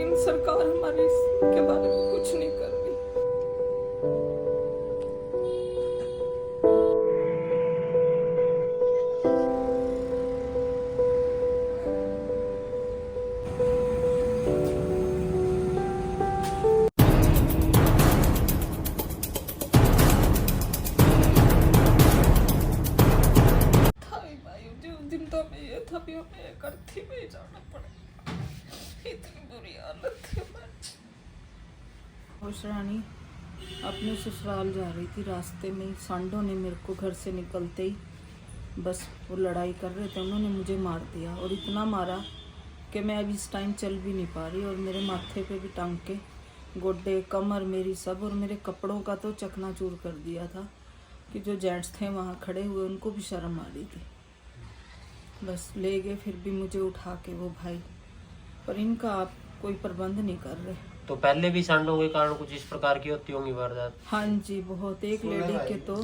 लेकिन सरकार हमारे इसके बारे में कुछ नहीं कर रही। जिस दिन तो हमें ये था भी हमें ये करती में जाना पड़ेगा, इतनी बुरी हालत थी हमारी। होश रानी अपने ससुराल जा रही थी, रास्ते में सांडों ने मेरे को घर से निकलते ही बस वो लड़ाई कर रहे थे, उन्होंने मुझे मार दिया और इतना मारा कि मैं अभी इस टाइम चल भी नहीं पा रही। और मेरे माथे पे भी टांके, गोड्डे, कमर मेरी सब, और मेरे कपड़ों का तो चकनाचूर कर दिया था कि जो जेंट्स थे वहाँ खड़े हुए उनको भी शर्म आ रही थी। बस ले गए फिर भी मुझे उठा के वो भाई, पर इनका आप कोई प्रबंध नहीं कर रहे। तो पहले भी सांडों के कारण कुछ इस प्रकार की होती होंगी वारदात? हाँ जी, बहुत। एक लेडी के तो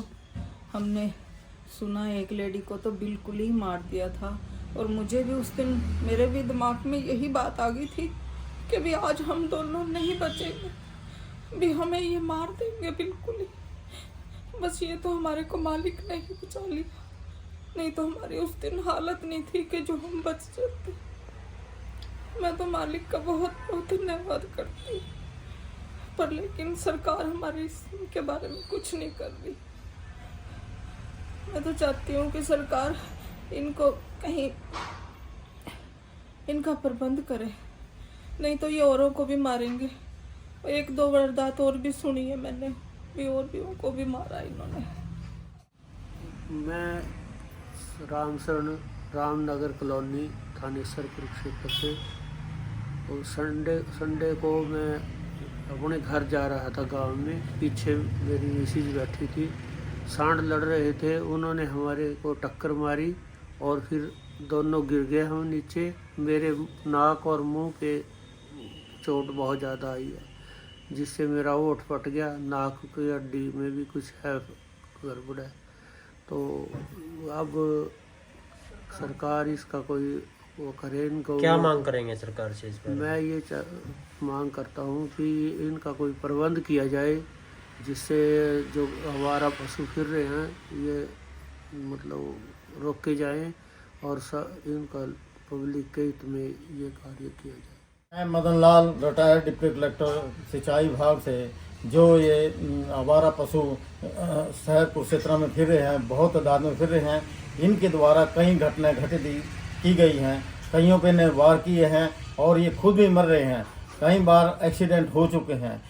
हमने सुना, एक लेडी को तो बिल्कुल ही मार दिया था। और मुझे भी उस दिन मेरे भी दिमाग में यही बात आ गई थी कि भी आज हम दोनों नहीं बचेंगे, भी हमें ये मार देंगे बिल्कुल ही। बस ये तो हमारे को मालिक ने ही बचा लिया, नहीं तो हमारी उस दिन हालत नहीं थी कि जो हम बच जाते। मैं तो मालिक का बहुत बहुत धन्यवाद करती हूँ, पर लेकिन सरकार हमारे इसके बारे में कुछ नहीं कर रही। मैं तो चाहती हूँ कि सरकार इनको कहीं इनका प्रबंध करे, नहीं तो ये औरों को भी मारेंगे। एक दो वारदात और भी सुनी है मैंने, भी और भी उनको भी मारा इन्होंने। मैं रामशरण रामनगर कॉलोनी थानेसर कुरुक्षेत्र से, और संडे को मैं अपने घर जा रहा था गांव में। पीछे मेरी मिसेज बैठी थी, सांड लड़ रहे थे, उन्होंने हमारे को टक्कर मारी और फिर दोनों गिर गए हम नीचे। मेरे नाक और मुंह पे चोट बहुत ज़्यादा आई है, जिससे मेरा होंठ फट गया, नाक की हड्डी में भी कुछ है गड़बड़ है। तो अब सरकार इसका कोई वो करे। इनको क्या मांग करेंगे सरकार से इस पर? मैं ये मांग करता हूँ कि इनका कोई प्रबंध किया जाए, जिससे जो आवारा पशु फिर रहे हैं ये मतलब रोके जाएं और इनका पब्लिक के हित में ये कार्य किया जाए। मैं Madan Lal, retired deputy collector सिंचाई विभाग से। जो ये आवारा पशु शहर कुरुक्षेत्र में फिर रहे हैं, बहुत तादाद में फिर रहे हैं, इनके द्वारा कई घटनाएं घटित की गई हैं, कईयों पे ने वार किए हैं और ये खुद भी मर रहे हैं। कई बार एक्सीडेंट हो चुके हैं।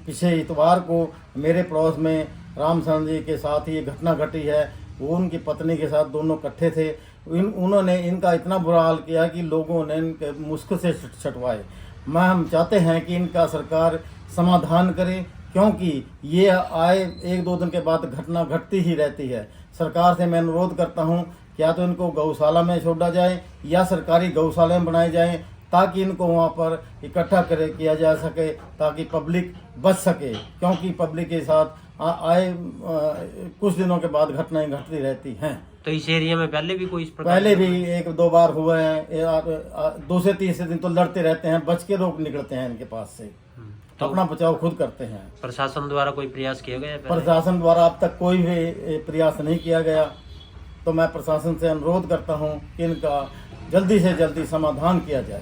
पिछले इतवार को मेरे पड़ोस में रामशरण जी के साथ ये घटना घटी है। वो उनकी पत्नी के साथ दोनों इकट्ठे थे। उन्होंने इनका इतना बुरा हाल किया कि लोगों ने इनके मुश्क से छटवाए। हम चाहते हैं कि इनका सरकार समाधान करे, क्योंकि ये आए एक दो दिन के बाद घटना घटती ही रहती है। सरकार से मैं अनुरोध करता हूँ, या तो इनको गौशाला में छोड़ा जाए या सरकारी गौशाला में बनाए जाए, ताकि इनको वहाँ पर इकट्ठा किया जा सके, ताकि पब्लिक बच सके। क्योंकि पब्लिक के साथ आए कुछ दिनों के बाद घटनाएं घटती रहती हैं। तो इस एरिया में पहले भी कोई इस प्रकार पहले भी एक दो बार हुए हैं। दूसरे तीसरे दिन तो लड़ते रहते हैं, बच के लोग निकलते हैं इनके पास से। तो अपना बचाव खुद करते हैं। प्रशासन द्वारा कोई प्रयास किया गया? प्रशासन द्वारा अब तक कोई भी प्रयास नहीं किया गया। तो मैं प्रशासन से अनुरोध करता हूं कि इनका जल्दी से जल्दी समाधान किया जाए।